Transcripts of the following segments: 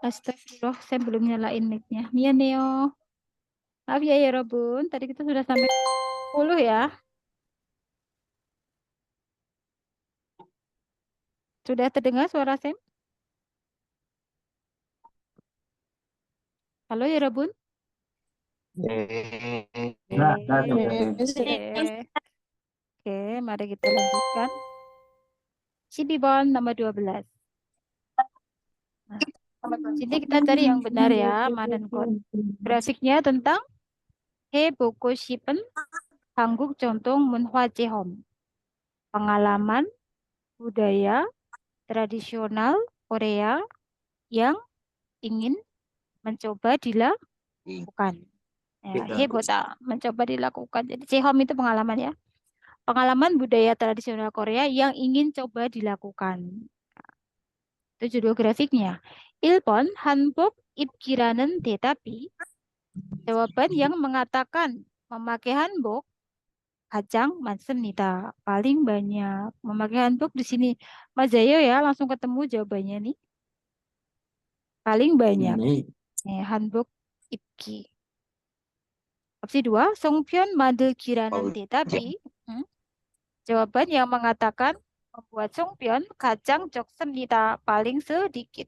Astagfirullah, saya belum nyalain mic-nya. Mia Neo. Maaf ya Robun, tadi kita sudah sampai 10 ya. Sudah terdengar suara Sam? Halo ya Robun. Oke, mari kita lanjutkan. Cibibon nomor 12. Nah, sini kita cari yang benar ya, Manenkot. Grafiknya tentang He Boku Shipen Hangguk Contong Munhwa Chehom. Pengalaman budaya tradisional Korea yang ingin mencoba dilakukan. Ya, hebota, mencoba dilakukan. Jadi Chehom itu pengalaman ya. Pengalaman budaya tradisional Korea yang ingin coba dilakukan. Itu judul grafiknya. Ilpon hanbok 입기라는 대답이 jawaban yang mengatakan memakai hanbok kacang 많습니다. Paling banyak. Memakai hanbok di sini. Mas Zayo ya, langsung ketemu jawabannya nih. Paling banyak. Hanbok 입기. Opsi 2, 송편 만들기라는 대답이 jawaban yang mengatakan membuat songpyeon kacang 적습니다. Paling sedikit.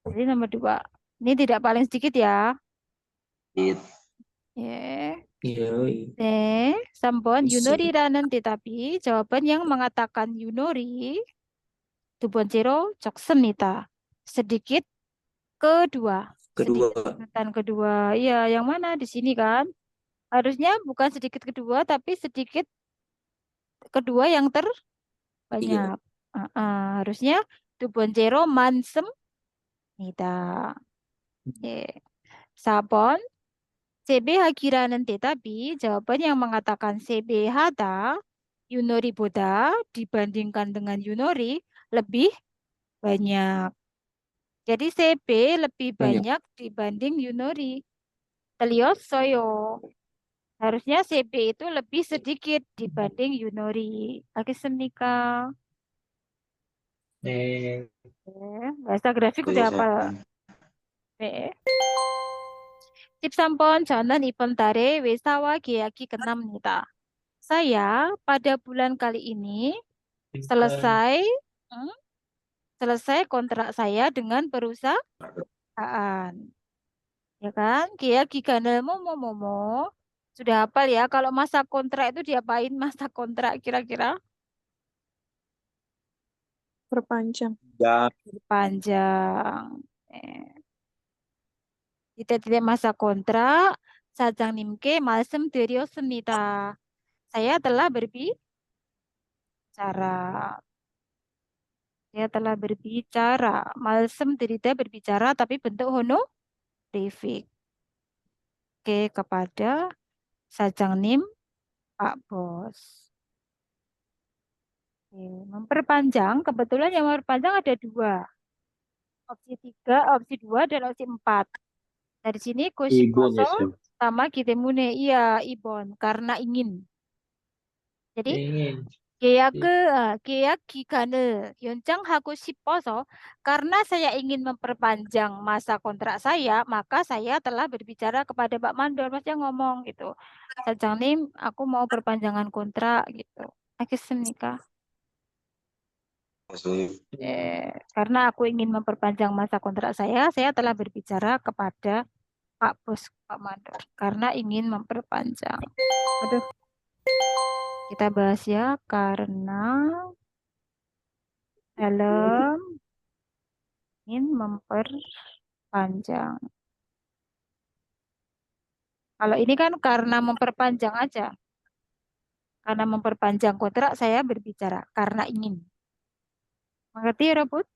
Jadi nomor 2. Ini tidak paling sedikit ya. 네, 3번 유놀이라는 대답이 jawaban yang mengatakan Yunori. 두 번째로 적습니다. Sedikit. Kedua. Sedikit urutan kedua. Iya, yang mana di sini kan? Harusnya bukan sedikit kedua, tapi sedikit kedua yang terbanyak. Harusnya 두 번째로 많습니다. 예. 4번 세배하기라는 대답이 jawaban yang mengatakan 세배하다 Yunori보다 dibandingkan dengan Yunori lebih banyak. Jadi CB lebih banyak dibanding Yunori. Terliossoyo. Harusnya CB itu lebih sedikit dibanding Yunori. Al겠습니까? Bahasa grafik udah apa? 네. 13번 저는 이번 달에 회사와 계약이 끝납니다. Saya pada bulan kali ini selesai selesai kontrak saya dengan perusahaan. Ya kan? Keyak giganel momo. Sudah hafal ya kalau masa kontrak itu diapain masa kontrak kira-kira? Perpanjang. Panjang. Tidak masa kontrak 사장님께 말씀드렸습니다. Saya telah berbicara. Saya telah berbicara. 말씀드리다 berbicara tapi bentuk honorific. Oke, kepada 사장님, Pak Bos. Oke, memperpanjang, kebetulan yang memperpanjang ada 2. Opsi 3, opsi 2, dan opsi 4. Dari sini Kushiposo sama Kitemune. Iya, Ibon. Karena ingin. Jadi 계약 기간을 연장하고 싶어서 karena saya ingin memperpanjang masa kontrak saya, maka saya telah berbicara kepada Pak Mandor. Maksudnya ngomong gitu. Sa장님, aku mau perpanjangan kontrak gitu. Al겠습니까? Karena aku ingin memperpanjang masa kontrak saya telah berbicara kepada Pak Bos, Pak Mandor. Karena ingin memperpanjang. Aduh. Kita bahas ya, karena dalam ingin memperpanjang. Kalau ini kan karena memperpanjang aja. Karena memperpanjang kontrak saya berbicara. Karena ingin. Mengerti ya, Robot?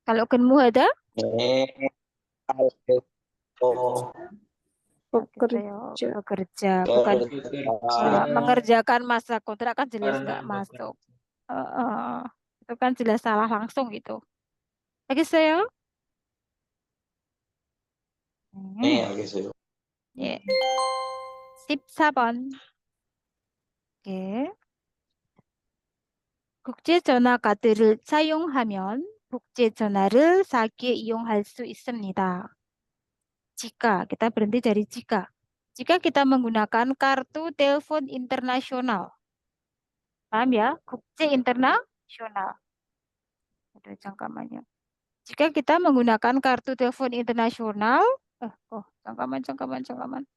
Kalau kenmu ada? Bekerja. Bukan mengerjakan masa kontrak kan jelas nggak masuk. Itu kan jelas salah langsung gitu. Lagi saya? 예. 14번. Oke. 국제 전화 카드를 사용하면 국제 전화를 싸게 이용할 수 있습니다. Jika kita berhenti dari jika kita menggunakan kartu telepon internasional, paham ya? 국제 internasional. Ada cangkamannya. Jika kita menggunakan kartu telepon internasional, cangkaman.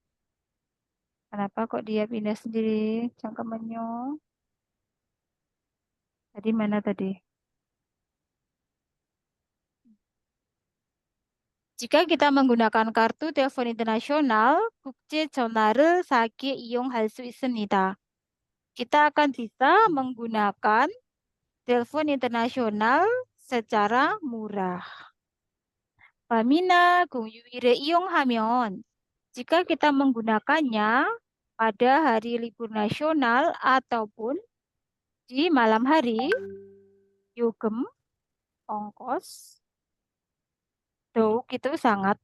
Kenapa kok dia pindah sendiri cangkamannya? Tadi mana tadi? Jika kita menggunakan kartu telepon internasional, 국제 전화를 싸게 이용할 수 있습니다. Kita akan bisa menggunakan telepon internasional secara murah. Pamina 공휴일에 이용하면 jika kita menggunakannya pada hari libur nasional ataupun di malam hari, 요금 ongkos 더욱 itu sangat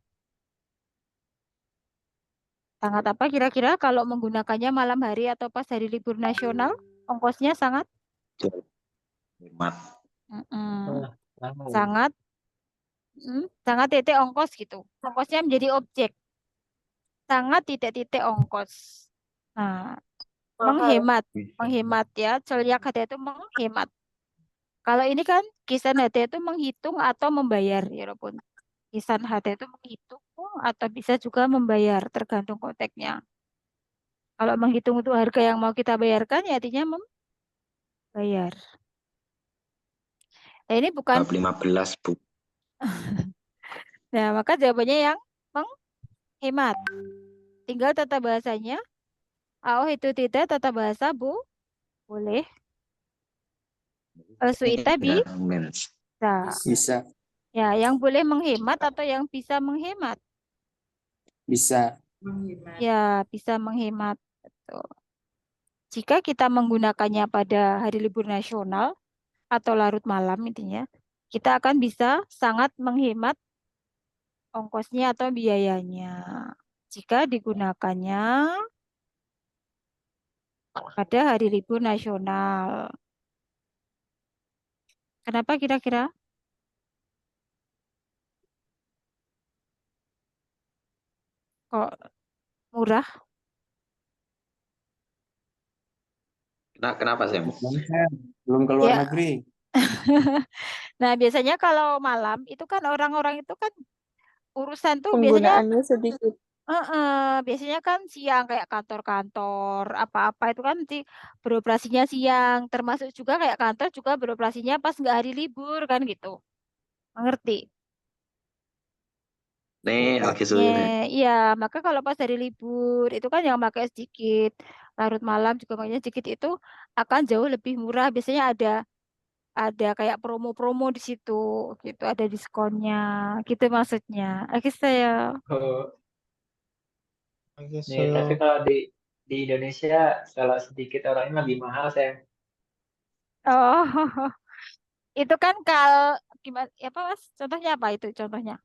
sangat apa kira-kira kalau menggunakannya malam hari atau pas hari libur nasional, ongkosnya sangat Hemat. sangat sangat titik ongkos gitu. Ongkosnya menjadi objek. Sangat titik-titik ongkos. Nah, menghemat ya. Celyak hati itu menghemat. Kalau ini kan kisan hati itu menghitung atau membayar ya walaupun. Kisan hati itu menghitung atau bisa juga membayar tergantung konteksnya. Kalau menghitung itu harga yang mau kita bayarkan ya artinya membayar. Nah, ini bukan. Bab 15, Bu. Nah, maka jawabannya yang menghemat. Tinggal tata bahasanya. Oh, itu tidak tata bahasa, Bu. Boleh. Suita bisa. Bisa. Ya, yang boleh menghemat atau yang bisa menghemat? Bisa. Ya, bisa menghemat. Betul. Jika kita menggunakannya pada hari libur nasional atau larut malam intinya, kita akan bisa sangat menghemat ongkosnya atau biayanya. Jika digunakannya pada hari libur nasional. Kenapa kira-kira? Kok murah? Kenapa sih? Belum keluar Ya. negeri. Nah, biasanya kalau malam itu kan orang-orang itu kan urusan tuh Penggunaannya sedikit. biasanya kan siang kayak kantor-kantor apa-apa itu kan nanti beroperasinya siang, termasuk juga kayak kantor juga beroperasinya pas nggak hari libur kan gitu. Mengerti? Nih, lagi Ya, suwe. iya, maka kalau pas hari libur itu kan yang pakai sedikit, larut malam juga makanya sedikit itu akan jauh lebih murah. Biasanya ada kayak promo-promo di situ gitu, ada diskonnya gitu maksudnya. Oke saya. Nih, tapi kalau di Indonesia kalau sedikit orangnya lebih mahal saya. Oh, itu kan gimana apa Mas? Contohnya apa itu contohnya?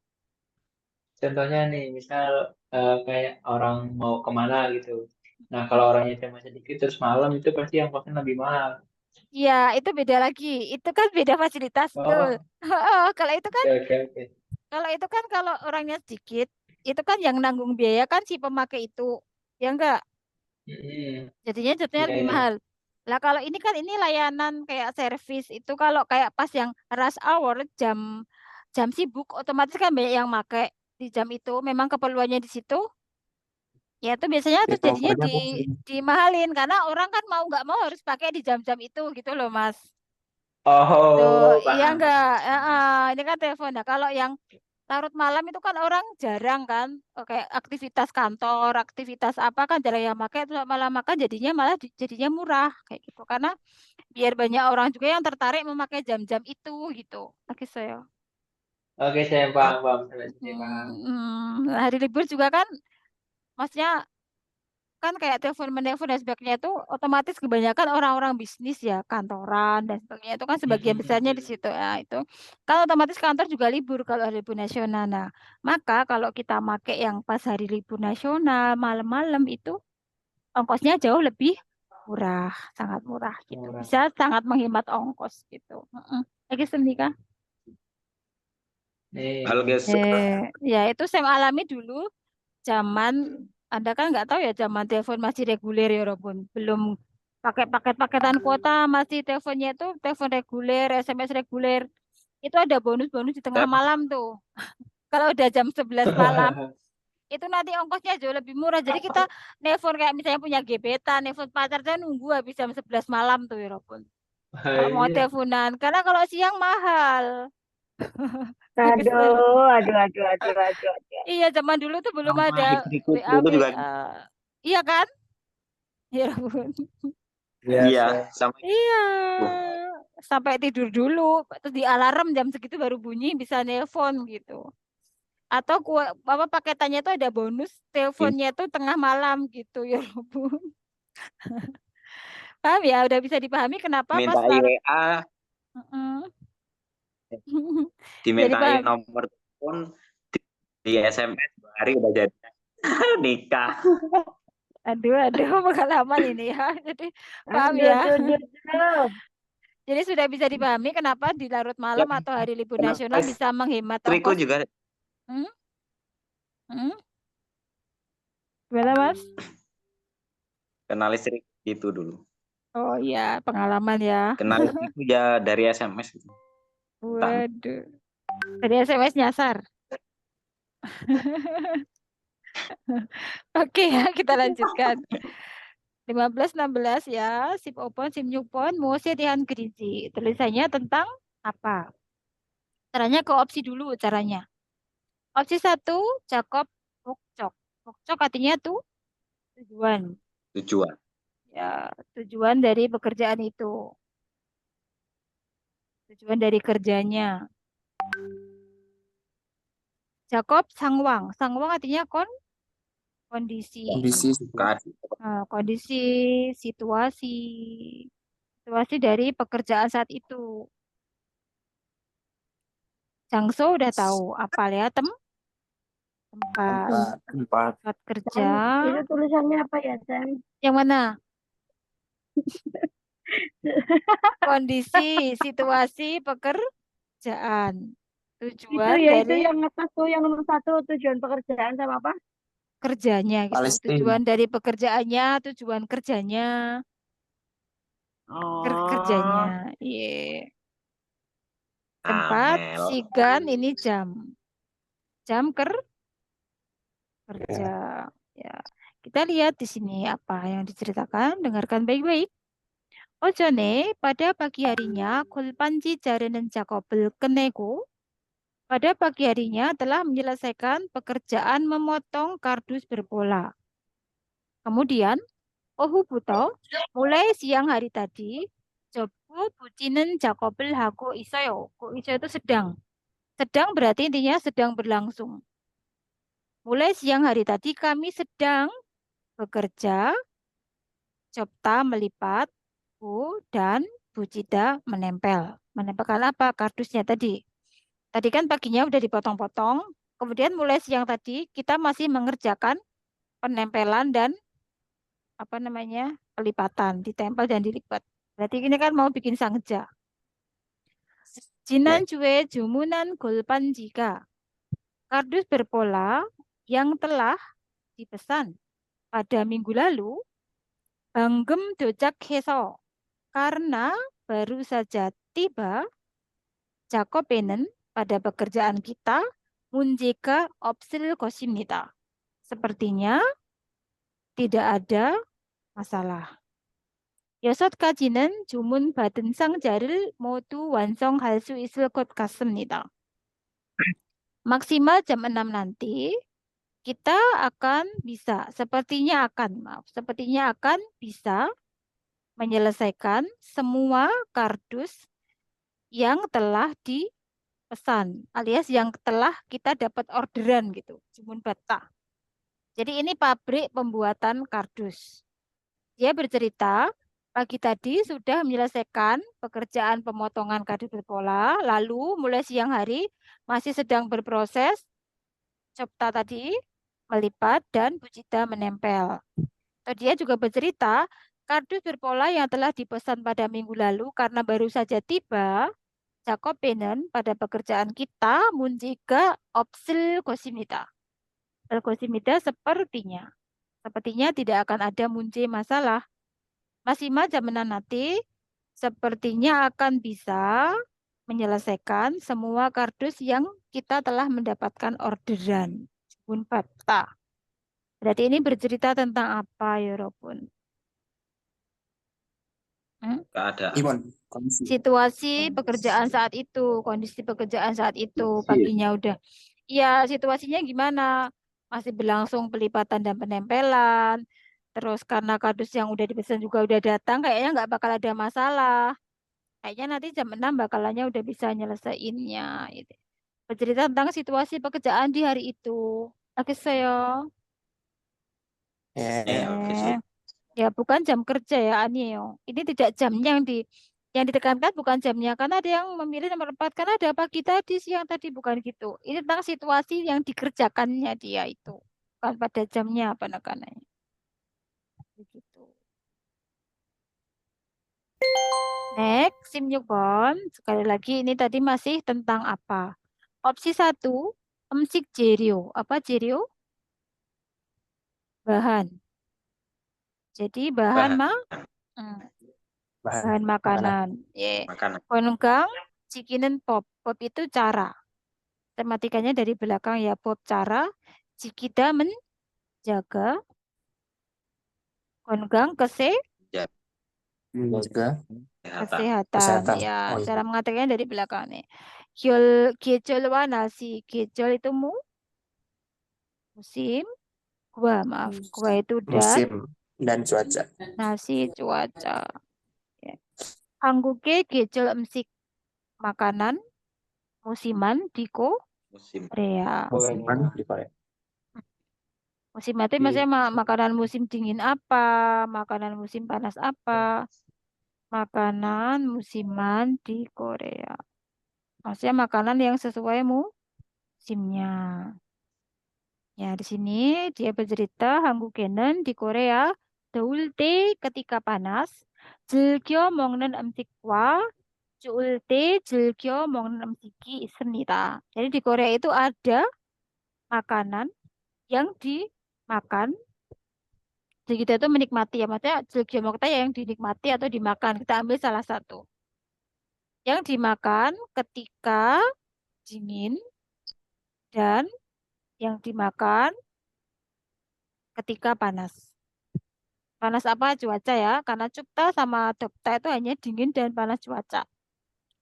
Contohnya nih, misal kayak orang mau kemana gitu. Nah, kalau orangnya cuma sedikit terus malam itu pasti yang kosnya lebih mahal. Ya, itu beda lagi. Itu kan beda fasilitas tuh. Oh, Oh, kalau itu kan oke. kalau orangnya sedikit, itu kan yang nanggung biaya kan si pemakai itu. Ya enggak? Mm-mm. Jadinya Iya, lebih iya. mahal. Lah kalau ini kan ini layanan kayak servis itu kalau kayak pas yang rush hour jam jam sibuk otomatis kan banyak yang pakai di jam itu memang keperluannya di situ. Ya itu biasanya tuh jadinya Developernya pasti. dimahalin karena orang kan mau nggak mau harus pakai di jam-jam itu gitu loh Mas. Tuh, Oh, iya paham. enggak. Ini kan telepon. Nah, kalau yang larut malam itu kan orang jarang kan, kayak aktivitas kantor, aktivitas apa kan jarang yang pakai itu malah makan malah jadinya murah kayak gitu. Karena biar banyak orang juga yang tertarik memakai jam-jam itu gitu. Oke saya. Oke, saya paham. Sampai sini paham. Hari libur juga kan, maksudnya kan kayak telepon menelpon dan sebagainya itu otomatis kebanyakan orang-orang bisnis ya kantoran dan sebagainya itu kan sebagian besarnya di situ ya itu kan otomatis kantor juga libur kalau hari libur nasional. Nah, maka kalau kita pakai yang pas hari libur nasional malam-malam itu ongkosnya jauh lebih Murah, sangat murah gitu. Murah. Bisa sangat menghemat ongkos gitu. Lagi Sendika? Nih, Halo guys, Ya itu saya alami dulu zaman Anda kan nggak tahu ya zaman telepon masih reguler ya Robun. Belum pakai paketan kuota, masih teleponnya itu telepon reguler, SMS reguler. Itu ada bonus-bonus di tengah saya malam tuh. Kalau udah jam 11 malam, itu nanti ongkosnya jauh lebih murah. Jadi kita nelpon kayak misalnya punya gebetan, nelpon pacar, saya nunggu habis jam 11 malam tuh ya Robun. Kalau mau iya. teleponan, karena kalau siang mahal. Aduh, aduh. Iya, zaman dulu tuh belum sama ada istriku WA, dulu juga WA. Iya kan? Ya Robun. iya Biasa. sama Iya. istriku. Sampai tidur dulu, terus di alarm jam segitu baru bunyi bisa nelpon gitu. Atau apa paketannya itu ada bonus teleponnya itu tengah malam gitu ya Robun. Paham ya? Udah bisa dipahami kenapa pas Mintai larut. WA, Mm-mm. Jadi dimintai paham. nomor telepon, di SMS 2 hari udah jadi nikah. Aduh, pengalaman ini ya. Jadi paham ya. Aduh. Jadi sudah bisa dipahami kenapa di larut malam Ya, atau hari libur kenal nasional bisa menghemat istriku ongkos. juga Hmm? Hmm? Gimana Mas? kenal istri itu dulu. Oh iya, pengalaman ya. Kenal istriku ya dari SMS gitu. Entah. Waduh. Dari SMS nyasar. Oke ya, kita lanjutkan. 15-16 ya, sip opon, sim nyupon, mose tihan krizi. Tulisannya tentang apa? Caranya ke opsi dulu caranya. Opsi 1, Jakob Bokcok. Bokcok artinya tuh tujuan. Tujuan. Ya, tujuan dari pekerjaan itu. Tujuan dari kerjanya. Jakob Sangwang. Sangwang artinya kondisi. Kondisi Kondisi, situasi. Situasi dari pekerjaan saat itu. Jangso udah tahu. Apa ya, tempat tempat kerja. Itu tulisannya apa ya, Sam? Yang mana? Kondisi, situasi pekerjaan. Tujuan Itu dari yang atas tuh, yang nomor 1 tujuan pekerjaan sama apa? kerjanya gitu. Palestina. Tujuan dari pekerjaannya, tujuan kerjanya, kerjanya. Oh, Iya. Tempat, Amel. sigan, ini jam. Jam kerja. Ya. Kita lihat di sini apa yang diceritakan. Dengarkan baik-baik. Ojone pada pagi harinya Kulpanji Jarenen Jakobel Kenego pada pagi harinya telah menyelesaikan pekerjaan memotong kardus berpola. Kemudian, Ohu Buto, mulai siang hari tadi, Jobu Bucinen Jakobel Hago Isoyo. Go Iso itu sedang. Sedang berarti intinya sedang berlangsung. Mulai siang hari tadi kami sedang bekerja, Jopta melipat, Bu dan Bu Cida menempel. Menempelkan apa? Kardusnya tadi. Tadi kan paginya udah dipotong-potong, kemudian mulai siang tadi kita masih mengerjakan penempelan dan apa namanya pelipatan, ditempel dan dilipat. Berarti ini kan mau bikin sangja. Jinan cuwe jumunan gulpan jika kardus berpola yang telah dipesan pada minggu lalu banggem dojak heso karena baru saja tiba Jakobenen pada pekerjaan kita munjika opsil kosimnita. Sepertinya tidak ada masalah. 여섯 가지는 주문 받은 상자를 모두 완성할 수 있을 것 같습니다. Maksimal jam 6 nanti kita akan bisa, sepertinya akan bisa menyelesaikan semua kardus yang telah dipesan alias yang telah kita dapat orderan gitu, jumun bata. Jadi ini pabrik pembuatan kardus. Dia bercerita pagi tadi sudah menyelesaikan pekerjaan pemotongan kardus berpola, lalu mulai siang hari masih sedang berproses Copta tadi melipat dan Bujita menempel. Dia juga bercerita kardus berpola yang telah dipesan pada minggu lalu karena baru saja tiba, Jacobinen pada pekerjaan kita munjika opsil kosimita. Kosimita sepertinya tidak akan ada munci masalah. Masima jaminan nanti sepertinya akan bisa menyelesaikan semua kardus yang kita telah mendapatkan orderan. Pun fakta. Berarti ini bercerita tentang apa, Yorobun? Keadaan. Iwan, kondisi. Situasi pekerjaan saat itu, kondisi pekerjaan saat itu, Iya. paginya udah. Ya, situasinya gimana? Masih berlangsung pelipatan dan penempelan. Terus karena kardus yang udah dipesan juga udah datang, kayaknya nggak bakal ada masalah. Kayaknya nanti jam 6 bakalannya udah bisa nyelesainnya. Gitu. Bercerita tentang situasi pekerjaan di hari itu. Oke, saya. Oke, so. Ya, bukan jam kerja ya, Anio. Ini tidak jamnya yang ditekankan bukan jamnya karena ada yang memilih nomor 4 karena ada pagi tadi, siang tadi bukan gitu. Ini tentang situasi yang dikerjakannya dia itu. Bukan pada jamnya penekanannya. Begitu. Next, Sim Yukon. Sekali lagi ini tadi masih tentang apa? Opsi 1, emsik jerio. Apa jerio? Bahan. Jadi bahan Bahan bahan makanan. Yeah. makanan. Kongang, cikinen pop. Pop itu cara. Tematikanya dari belakang ya pop cara. Cikida menjaga. Kongang Ya, Juga kesehatan. kesehatan. kesehatan. Ya, Oh, iya. cara mengatakannya dari belakang nih. Gejol wa nasi. Gejol itu musim. Maaf. Gua itu dan Musim dan cuaca. nasi cuaca. Ya. Hangguke gejol emsik makanan musiman di Musim. Korea. Musiman di Korea. Musim itu maksudnya makanan musim dingin apa, makanan musim panas apa, makanan musiman di Korea. Maksudnya makanan yang sesuai musimnya. Ya, di sini dia bercerita 한국에는 di Korea 더울 때 ketika panas 즐겨 먹는 음식과 추울 때 즐겨 먹는 음식이 있습니다. Jadi di Korea itu ada makanan yang dimakan. Jadi kita itu menikmati ya, maksudnya 즐겨 먹다 ya yang dinikmati atau dimakan. Kita ambil salah satu. Yang dimakan ketika dingin dan yang dimakan ketika panas. Panas apa? Cuaca ya, karena cupta sama dopta itu hanya dingin dan panas cuaca.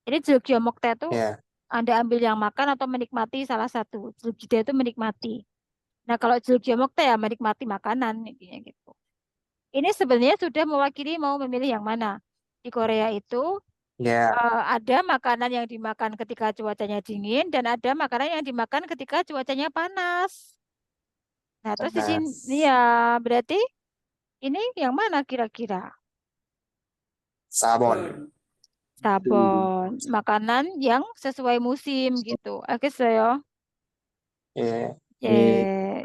Jadi 즐겨 먹다 itu Ya, Anda ambil yang makan atau menikmati salah satu. 즐기다 itu menikmati. Nah, kalau 즐겨 먹다 ya menikmati makanan intinya gitu. Ini sebenarnya sudah mewakili mau memilih yang mana. Di Korea itu ya, ada makanan yang dimakan ketika cuacanya dingin dan ada makanan yang dimakan ketika cuacanya panas. Nah, terus di sini panas. ya berarti ini yang mana kira-kira? Sabon. Sabon, makanan yang sesuai musim gitu. Oke, saya. Ya,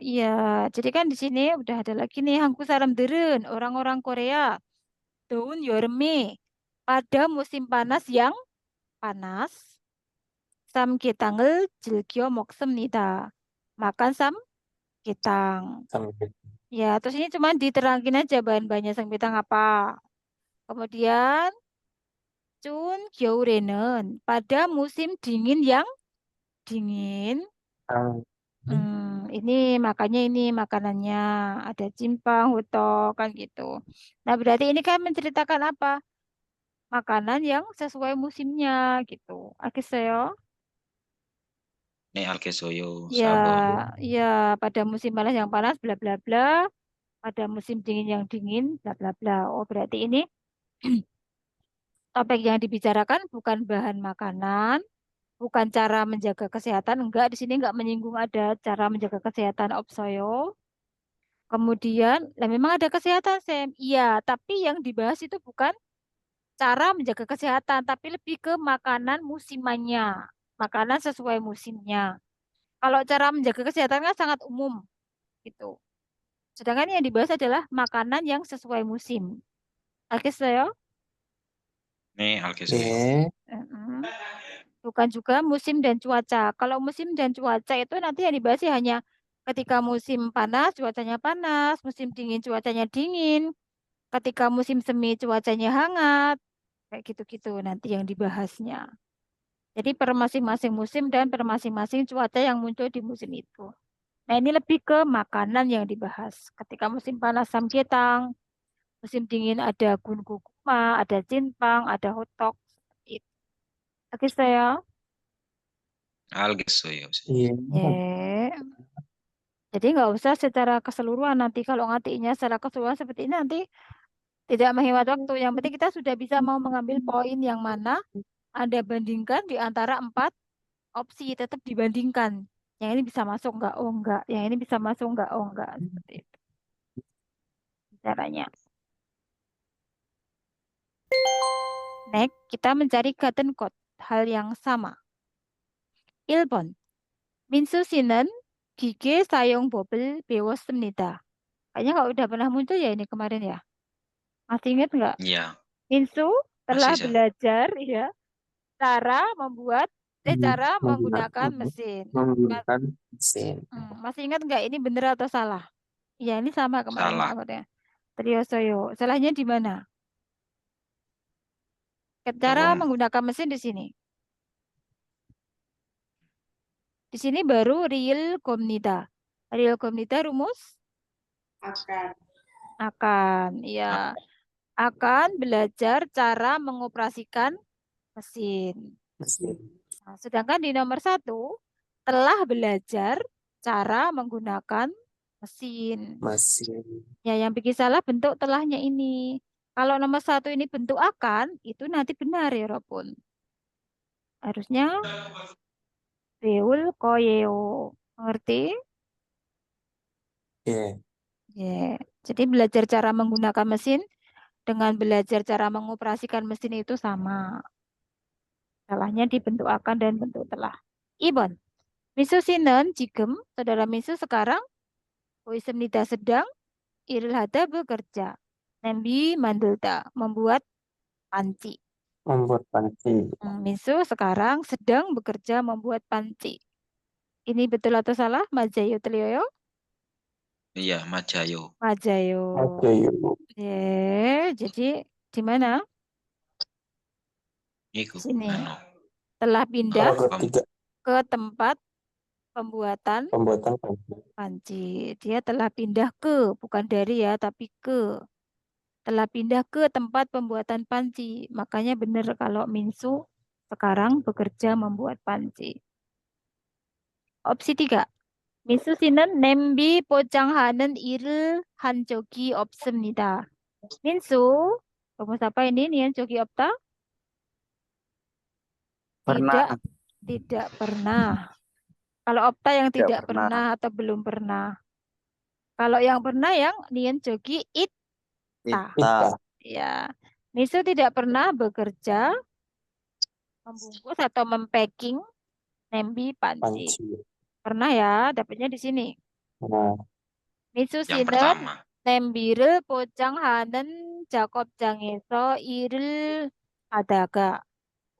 Iya. Jadi kan di sini udah ada lagi nih Hangku 사람들은 orang-orang Korea 더운 여름에 pada musim panas yang panas samgyetang을 즐겨 먹습니다. Makan samgyetang. sambil Ya, terus ini cuma diterangin aja bahan-bahannya samgyetang apa. Kemudian 춘 겨울에는 pada musim dingin yang dingin. ang Ini makanya ini makanannya ada cimpang, hotok kan gitu. Nah, berarti ini kan menceritakan apa? Makanan yang sesuai musimnya gitu. Oke, saya. Ini alkesoyo Ya, sabon. ya pada musim panas yang panas bla bla bla, pada musim dingin yang dingin bla bla bla. Oh, berarti ini topik yang dibicarakan bukan bahan makanan, bukan cara menjaga kesehatan. Enggak, di sini enggak menyinggung ada cara menjaga kesehatan opsoyo. Kemudian, lah memang ada kesehatan, Sam. Iya, tapi yang dibahas itu bukan cara menjaga kesehatan, tapi lebih ke makanan musimannya. Makanan sesuai musimnya. Kalau cara menjaga kesehatan kan sangat umum gitu. Sedangkan yang dibahas adalah makanan yang sesuai musim. 알겠어요? 네, 알겠어요. 예. Bukan juga musim dan cuaca. Kalau musim dan cuaca itu nanti yang dibahas hanya ketika musim panas, cuacanya panas, musim dingin, cuacanya dingin, ketika musim semi, cuacanya hangat, kayak gitu-gitu nanti yang dibahasnya. Jadi per masing-masing musim dan per masing-masing cuaca yang muncul di musim itu. Nah, ini lebih ke makanan yang dibahas. Ketika musim panas samgyetang, musim dingin ada gungukuma, ada jinpang, ada hotdog. Itu. Oke, saya. 알겠어요. 예. Ya. Jadi nggak usah secara keseluruhan nanti kalau ngertinya secara keseluruhan seperti ini nanti tidak menghemat waktu. Yang penting kita sudah bisa mau mengambil poin yang mana Anda bandingkan di antara 4 opsi tetap dibandingkan. Yang ini bisa masuk nggak? Oh nggak. Yang ini bisa masuk nggak? Oh nggak. Seperti itu caranya. Next, kita mencari Gaten code. Hal yang sama. 1번. 민수 씨는 기계 사용법을 배웠습니다. Kayaknya nggak udah pernah muncul ya ini kemarin ya. Masih ingat nggak? Iya, Minsu telah masih, Sa. belajar ya cara membuat cara menggunakan Menggunakan mesin. menggunakan mesin. Masih ingat nggak ini benar atau salah? Ya ini sama kemarin Salah. awalnya. Trio Soyo. Salahnya di mana? Cara Belum. menggunakan mesin di sini. Di sini baru real komnida. Real komnida rumus akan ya akan belajar cara mengoperasikan mesin. Mesin. Nah, sedangkan di nomor 1 telah belajar cara menggunakan mesin. Mesin. Ya, yang bikin salah bentuk telahnya ini. Kalau nomor 1 ini bentuk akan, itu nanti benar ya, Robun. Harusnya beul koyeo. Mengerti? 예. Ya. Jadi belajar cara menggunakan mesin dengan belajar cara mengoperasikan mesin itu sama. Salahnya di bentuk akan dan bentuk telah. Ibon. Misu Sinen 지금, saudara Misu sekarang, 보이스입니다 sedang, 일을 하다 bekerja. Nembi 만들다, membuat panci. Membuat panci. Misu sekarang sedang bekerja membuat panci. Ini betul atau salah? Majayo Telioyo? Iya, 맞아요. Majayo. Oke, yuk. Jadi di mana? 이거, Sini. ano, Telah pindah Kalau ketiga ke tempat pembuatan pembuatan panci. panci. Dia telah pindah ke, bukan dari ya, tapi ke. Telah pindah ke tempat pembuatan panci. Makanya benar kalau Minsu sekarang bekerja membuat panci. Opsi 3. 민수 씨는 냄비 포장하는 일을 한 적이 없습니다. 민수, rumus apa ini? Nih yang joki opta? Pernah. Tidak pernah. Kalau opta yang Tidak tidak pernah. pernah atau belum pernah. Kalau yang pernah yang nian joki ita. Ita. Ya. Misu tidak pernah bekerja membungkus atau mempacking nembi panci. Panci. Pernah ya, dapatnya di sini. Nah, 미수 yang 씨는 pertama. 냄비를 포장하는 작업장에서 일을 하다가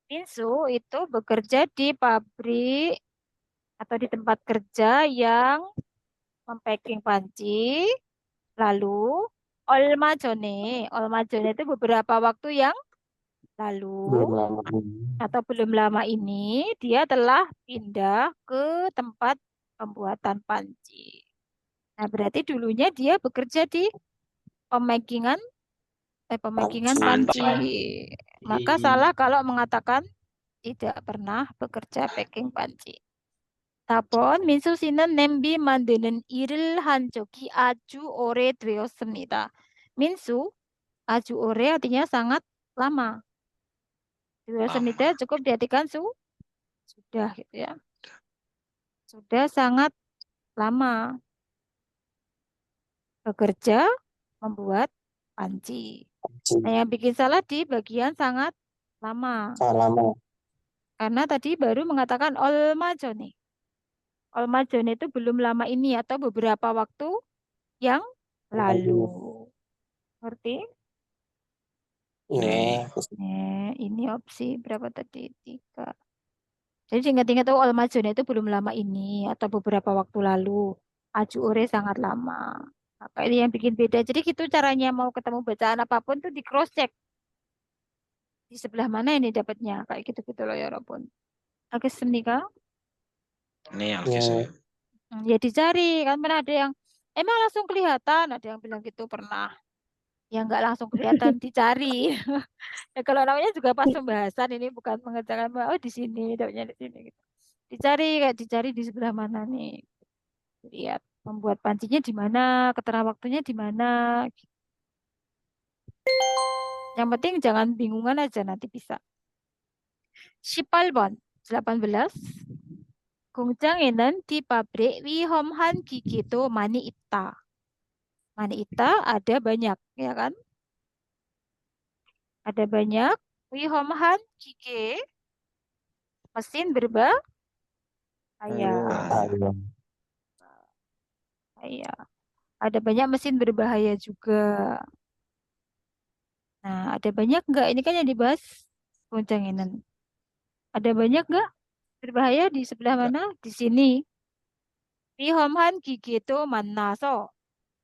민수 itu bekerja di pabrik atau di tempat kerja yang mempacking panci. Lalu 얼마 전에 itu beberapa waktu yang belum lalu lama ini. atau belum lama ini dia telah pindah ke tempat pembuatan panci. Nah, berarti dulunya dia bekerja di pemakingan Panci. panci. Maka salah kalau mengatakan tidak pernah bekerja packing panci. 답은 민수 씨는 냄비 만드는 일을 한 적이 아주 오래되었습니다. 민수 아주 오래 artinya sangat lama. 되었습니다 cukup diartikan sudah gitu ya. Sudah sangat lama bekerja membuat panci. Panci. Nah, yang bikin salah di bagian sangat lama. Lama. Karena tadi baru mengatakan 얼마 전에. 얼마 전에 itu belum lama ini atau beberapa waktu yang lalu. Ngerti? Ini Ini opsi berapa tadi? 3. Jadi ingat-ingat oh Al-Majun itu belum lama ini atau beberapa waktu lalu. Aju ure sangat lama. Maka ini yang bikin beda. Jadi gitu caranya mau ketemu bacaan apapun tuh di cross check. Di sebelah mana ini dapatnya? Kayak gitu-gitu loh ya Robun. Oke, Senika. Ini Alfi saya. Ya dicari kan pernah ada yang emang langsung kelihatan, ada yang bilang gitu pernah. Ya nggak langsung kelihatan dicari. Ya, kalau namanya juga pas pembahasan ini bukan mengerjakan bahwa oh di sini, dapatnya di sini gitu. Dicari kayak dicari di sebelah mana nih. Lihat membuat pancinya di mana, keterangan waktunya di mana. Yang penting jangan bingungan aja nanti bisa. 18번. 18. 공장에는 di pabrik 위험한 기계도 많이 있다. 많이 있다 ada banyak, ya kan? Ada banyak 위험한 기계 mesin berbahaya. Iya. Ada banyak mesin berbahaya juga. Nah, ada banyak nggak? Ini kan yang dibahas goncanginan. Ada banyak nggak berbahaya di sebelah mana? Di sini. 위험한 기계도 만나서.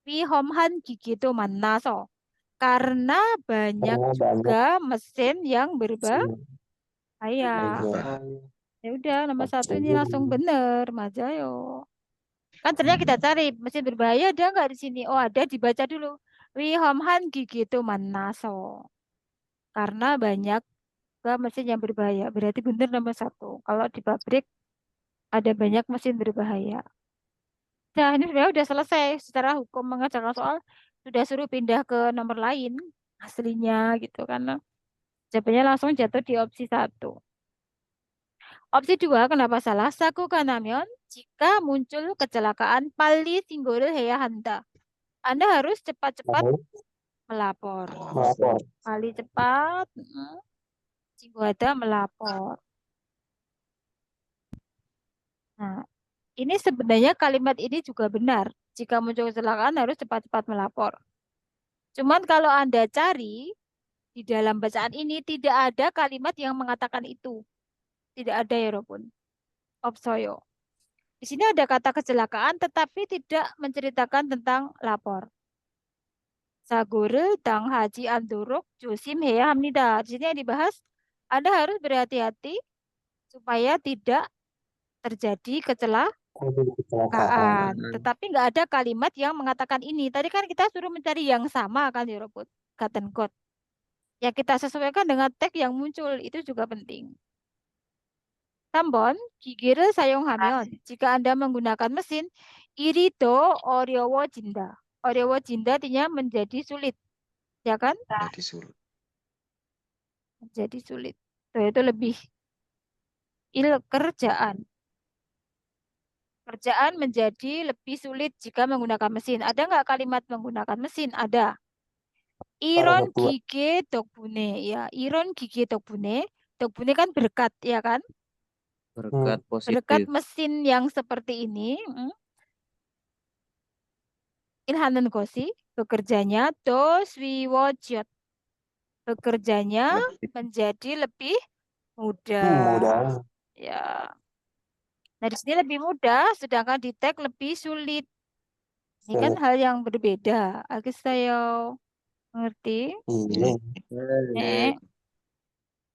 위험한 기계도 만나서. Karena banyak juga mesin yang berbahaya. Ya udah, nomor 1 ini langsung bener, Majayo. Kan ternyata kita cari mesin berbahaya ada nggak di sini? Oh ada, dibaca dulu. 위험한 기계도 만나서. Karena banyak juga mesin yang berbahaya. Berarti benar nomor 1. Kalau di pabrik ada banyak mesin berbahaya. Nah ini sebenarnya udah selesai secara hukum mengerjakan soal. Sudah suruh pindah ke nomor lain aslinya gitu karena jawabannya langsung jatuh di opsi 1. Opsi 2 kenapa salah? Saku kana면 jika muncul kecelakaan pali singgol heya handa. Anda harus cepat-cepat melapor. Pali cepat. Singgol melapor. Nah, ini sebenarnya kalimat ini juga benar. Jika muncul kecelakaan harus cepat-cepat melapor. Cuman kalau Anda cari di dalam bacaan ini tidak ada kalimat yang mengatakan itu. Tidak ada ya Robun. Opsoyo. Di sini ada kata kecelakaan tetapi tidak menceritakan tentang lapor. Sagore dang haji anduruk josim heya hamnida. Di sini yang dibahas Anda harus berhati-hati supaya tidak terjadi kecelakaan. Tetapi nggak ada kalimat yang mengatakan ini. Tadi kan kita suruh mencari yang sama kan ya Robot. Katen code. Ya kita sesuaikan dengan tag yang muncul. Itu juga penting. 3번, 기기를 사용하면 jika Anda menggunakan mesin, 이리도 어려워진다. 어려워진다 artinya menjadi sulit. Ya kan? Jadi sulit. Menjadi sulit. Itu lebih kerjaan. Kerjaan menjadi lebih sulit jika menggunakan mesin. Ada nggak kalimat menggunakan mesin? Ada. Iron gigi dokbune. Ya, iron gigi dokbune. Dokbune kan berkat, ya kan? Berkat Berkat positif. mesin yang seperti ini. Ilhanan kosi. Bekerjanya doswiwojot. Bekerjanya menjadi lebih mudah. Ya. Nah, di sini lebih mudah, sedangkan di tag lebih sulit. Ini kan hal yang berbeda. Agak saya mengerti.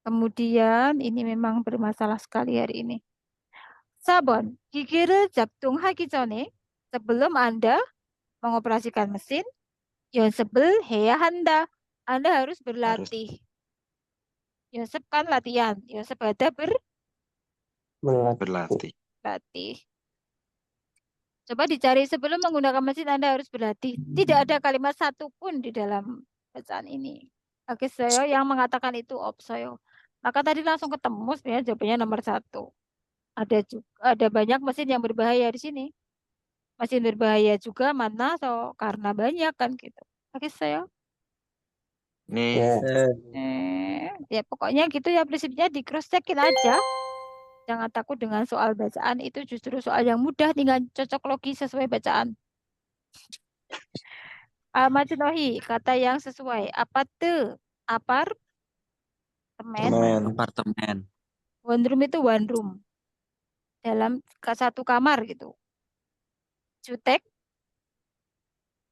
Kemudian ini memang bermasalah sekali hari ini. 4번, 기기를 작동하기 전에 sebelum Anda mengoperasikan mesin, 연습을 해야 한다. Anda harus berlatih. 연습 kan latihan. 연습 ada Berlatih. berlatih. Coba dicari sebelum menggunakan mesin Anda harus berlatih. Tidak ada kalimat satupun di dalam bacaan ini. Oke, saya yang mengatakan itu opsoyo. Maka tadi langsung ketemu ya jawabannya nomor 1. Ada banyak mesin yang berbahaya di sini. Mesin berbahaya juga mana so karena banyak kan gitu. Oke, saya. Nih, Ya pokoknya gitu ya prinsipnya di cross checkin aja. Jangan takut dengan soal bacaan itu justru soal yang mudah tinggal cocok logi sesuai bacaan. Almajnohi kata yang sesuai apa tuh? Apartemen. Apartemen. One room itu one room. Dalam satu kamar gitu. Jutek,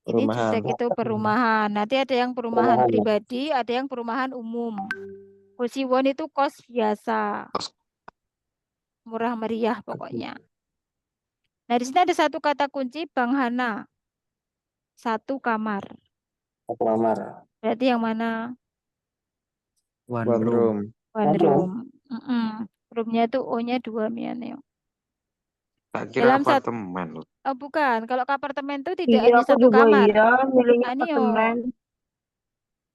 ini Perumahan. jutek itu perumahan. Nanti ada yang perumahan Perumahan. pribadi, ada yang perumahan umum. Kosiwon itu kos biasa. Murah meriah pokoknya. Nah, di sini ada satu kata kunci Banghana. Satu kamar. Satu kamar. Berarti yang mana? One One room. room. One room. Roomnya itu O-nya 2 Mianeo. Tak kira Dalam satu, apartemen loh. bukan. Kalau ke apartemen itu tidak Iya, hanya aku satu juga kamar. iya milihnya Anio. apartemen.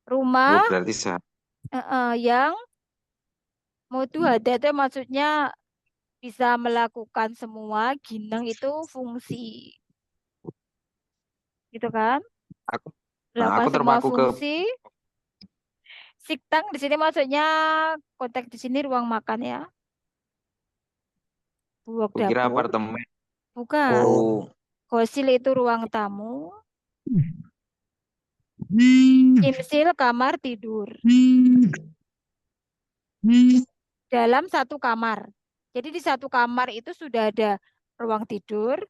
Rumah Oh, berarti yang mutu ada itu maksudnya bisa melakukan semua gineng itu fungsi. Gitu kan? aku Melakukan aku semua terpaku ke fungsi. Siktang di sini maksudnya konteks di sini ruang makan ya. Buak aku kira dapur. apartemen. Bukan. Oh, Kosil itu ruang tamu. Kimsil kamar tidur. Dalam satu kamar. Jadi di satu kamar itu sudah ada ruang tidur,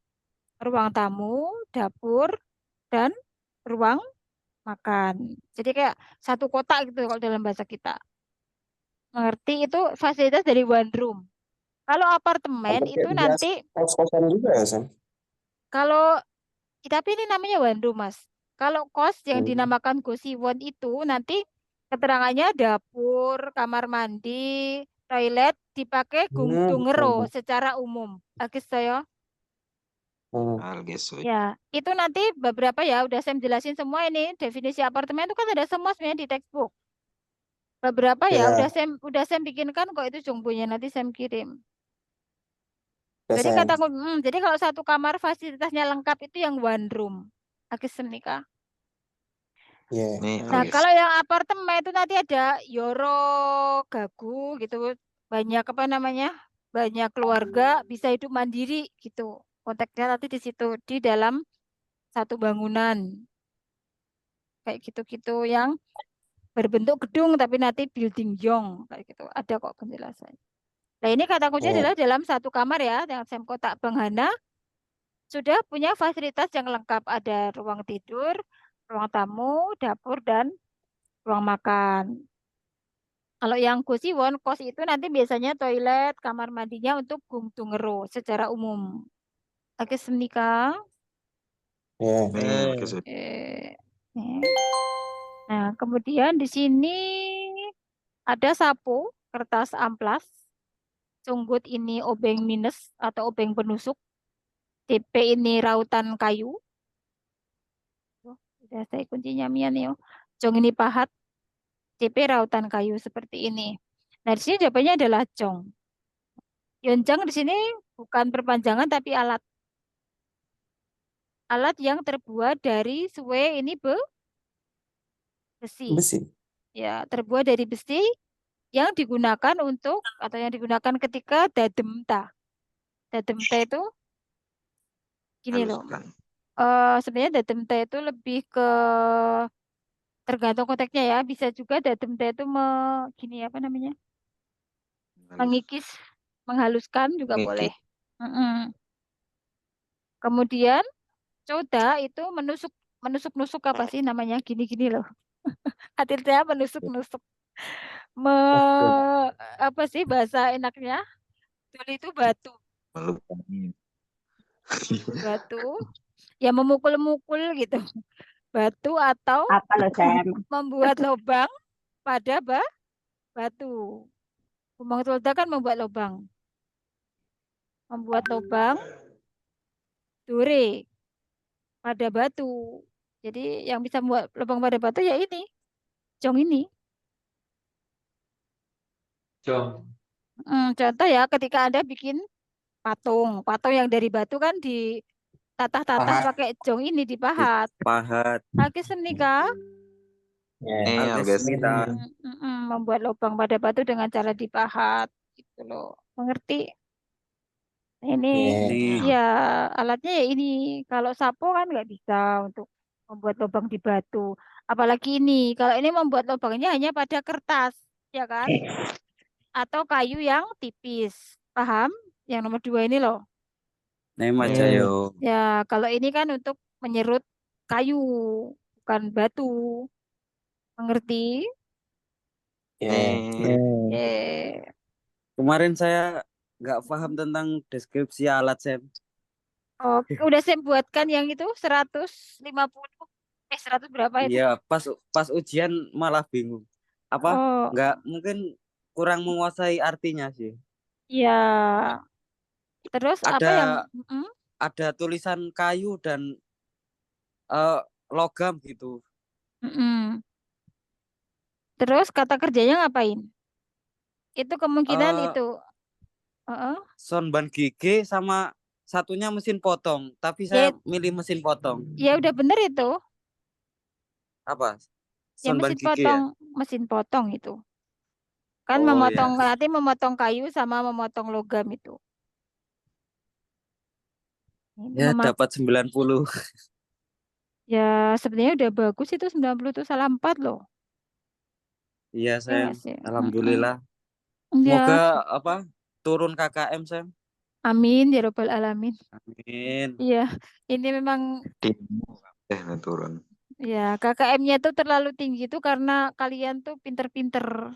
ruang tamu, dapur, dan ruang makan. Jadi kayak satu kotak gitu kalau dalam bahasa kita. Mengerti itu fasilitas dari one room. Kalau apartemen Sampai itu kayak biasa nanti kos-kosan juga ya, Sam? kalau tapi ini namanya one room, Mas. Kalau kos yang Hmm. dinamakan gosiwon itu nanti keterangannya dapur, kamar mandi, toilet dipakai gungtungero betul. secara umum. Agis saya. alges. Ya, itu nanti beberapa ya udah saya jelasin semua ini definisi apartemen itu kan ada semua sebenarnya di textbook. Beberapa ya Ya, udah saya bikinkan kok itu jumbonya nanti saya kirim. ya, Jadi Sam. jadi kalau satu kamar fasilitasnya lengkap itu yang one room. Agis menikah. Ya. Nih, Nah, alges. kalau yang apartemen itu nanti ada Yoro, Gagu gitu. Banyak apa namanya? Banyak keluarga bisa hidup mandiri gitu. Konteksnya nanti di situ di dalam satu bangunan. Kayak gitu-gitu yang berbentuk gedung tapi nanti building yong kayak gitu. Ada kok penjelasannya. Nah, ini kata kunci Ya. adalah dalam satu kamar ya, dengan Sam kotak Banghana sudah punya fasilitas yang lengkap. Ada ruang tidur, ruang tamu, dapur, dan ruang makan. Kalau yang Gosiwon, kos itu nanti biasanya toilet, kamar mandinya untuk gungtungero secara umum. Oke, semenika. Ya. Nih, alges. Eh, eh. Nah, kemudian di sini ada sapu, kertas amplas, cunggut ini obeng minus atau obeng penusuk, TP ini rautan kayu. Oh, sudah saya kuncinya mian ya. Cong ini pahat, TP rautan kayu seperti ini. Nah, di sini jawabannya adalah cong. Yonjang di sini bukan perpanjangan tapi alat. Alat yang terbuat dari suwe ini besi. Besi. Ya, terbuat dari besi yang digunakan untuk atau yang digunakan ketika dademta. Dademta itu gini loh. Haluskan. Sebenarnya dademta itu lebih ke tergantung konteksnya ya. Bisa juga dademta itu gini apa namanya? Mengikis, menghaluskan juga boleh. Ngikip. Kemudian coda itu menusuk-nusuk apa sih namanya? Gini-gini loh. Artinya menusuk-nusuk. Apa sih bahasa enaknya? Tuli itu batu. Melupakan. Batu. Ya memukul-mukul gitu. Batu atau Apa loh, Sam? membuat lubang pada batu. Kumbang tulda kan membuat lubang. Membuat lubang dure pada batu. Jadi yang bisa membuat lubang pada batu ya ini. Jong ini. Jom. Contoh ya ketika Anda bikin patung. Patung yang dari batu kan ditatah-tatah Pahat. pakai jong ini dipahat. Pahat. Lagi senika Ya. Nih, alges. membuat lubang pada batu dengan cara dipahat gitu loh. Mengerti? Ini Ya. ya alatnya ya ini. Kalau sapu kan nggak bisa untuk membuat lubang di batu. Apalagi ini, kalau ini membuat lubangnya hanya pada kertas, ya kan? Atau kayu yang tipis. Paham? Yang nomor 2 ini loh. Nem aja Iya. yo. Ya, kalau ini kan untuk menyerut kayu, bukan batu. Mengerti? Iya. Eh, Eh, kemarin saya nggak paham tentang deskripsi alat Sam. oh, udah saya buatkan yang itu 150. 100 berapa itu? Iya, pas ujian malah bingung. Apa? Oh, Nggak mungkin kurang menguasai artinya sih. ya. Terus apa yang Ada Mm-mm. ada tulisan kayu dan eh, logam gitu. Mm-mm. Terus kata kerjanya ngapain? Itu kemungkinan Eh itu. Heeh. Soundban gigi sama satunya mesin potong, tapi saya Ya, milih mesin potong. ya udah bener itu. Apa? Ya Soundban mesin gigi ya? potong, mesin potong itu. Kan Oh memotong ya. nanti memotong kayu sama memotong logam itu. Ya Memat dapat 90. ya sebenarnya udah bagus itu 90 itu salah 4 loh. Iya, Ya Sam. nggak sih? Alhamdulillah. Semoga Ya, apa? Turun KKM, Sam. amin ya robbal alamin. Amin. Iya, ini memang Timmu turun. ya KKM-nya tuh terlalu tinggi itu karena kalian tuh pinter-pinter.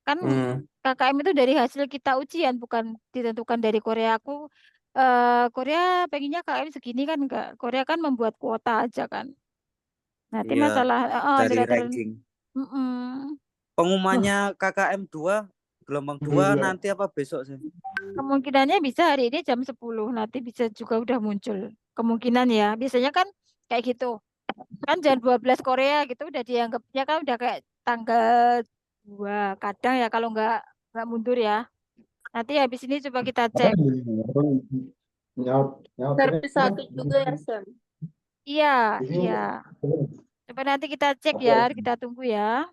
Kan Hmm. KKM itu dari hasil kita ujian, bukan ditentukan dari Korea. Korea pengennya KKM segini kan enggak. Korea kan membuat kuota aja kan. Nanti Iya, masalah dari literatur. ranking. Mm-mm. Loh, Pengumumannya KKM 2 gelombang 2 nanti apa besok, Sam? kemungkinannya bisa hari ini jam 10. Nanti bisa juga udah muncul. Kemungkinan ya. Biasanya kan kayak gitu. Kan jam 12 Korea gitu udah dianggapnya kan udah kayak tanggal 2. Kadang ya kalau nggak mundur ya. Nanti habis ini coba kita cek. Servis 1 juga ya, Sam. Iya, iya. Coba nanti kita cek ya, kita tunggu ya.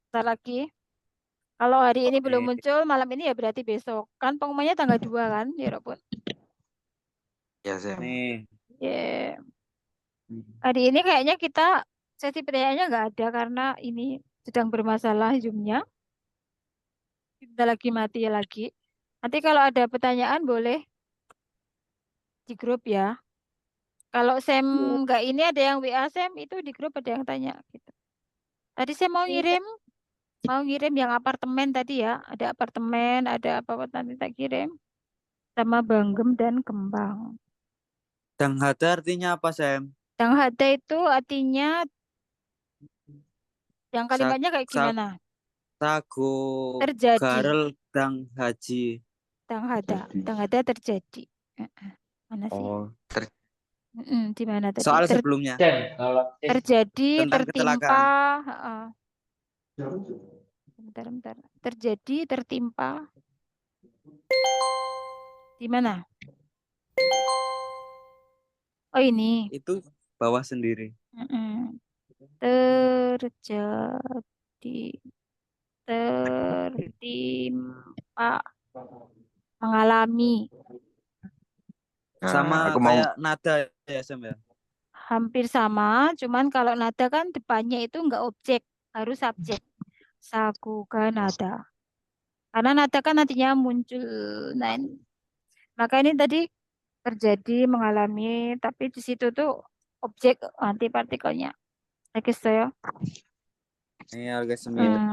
Bentar lagi. Kalau hari ini belum Oke. muncul, malam ini ya berarti besok. Kan pengumumannya tanggal 2 kan, ya Robun. Ya, Sam. Nih. Ya. Hari ini kayaknya kita sesi pertanyaannya nggak ada karena ini sedang bermasalah Zoom-nya. Kita lagi mati lagi. Nanti kalau ada pertanyaan boleh di grup ya. Kalau Sam nggak ini ada yang WA Sam itu di grup ada yang tanya gitu. Tadi saya mau ngirim yang apartemen tadi ya. Ada apartemen, ada apa nanti tak kirim sama Banggem dan Kembang. Danghada artinya apa, Sam? Danghada itu artinya yang Sa kalimatnya kayak sa gimana? sago Terjadi. garel dang haji. Danghada terjadi. Mana sih? Oh, Di mana tadi? soal sebelumnya Sam, kalau Terjadi, tentang tertimpa. kecelakaan. heeh. Bentar. Terjadi, tertimpa. Di mana? Oh ini. Itu bawah sendiri. Mm-mm. Terjadi, tertimpa, mengalami. Sama aku mau kayak nada ya, Sam ya. Hampir sama, cuman kalau nada kan depannya itu enggak objek, harus subjek. Sakuga nada. Karena nada kan nantinya muncul. Nah, maka ini tadi terjadi mengalami, tapi di situ tuh objek antipartikelnya. Oke, saya. Ini harga 9.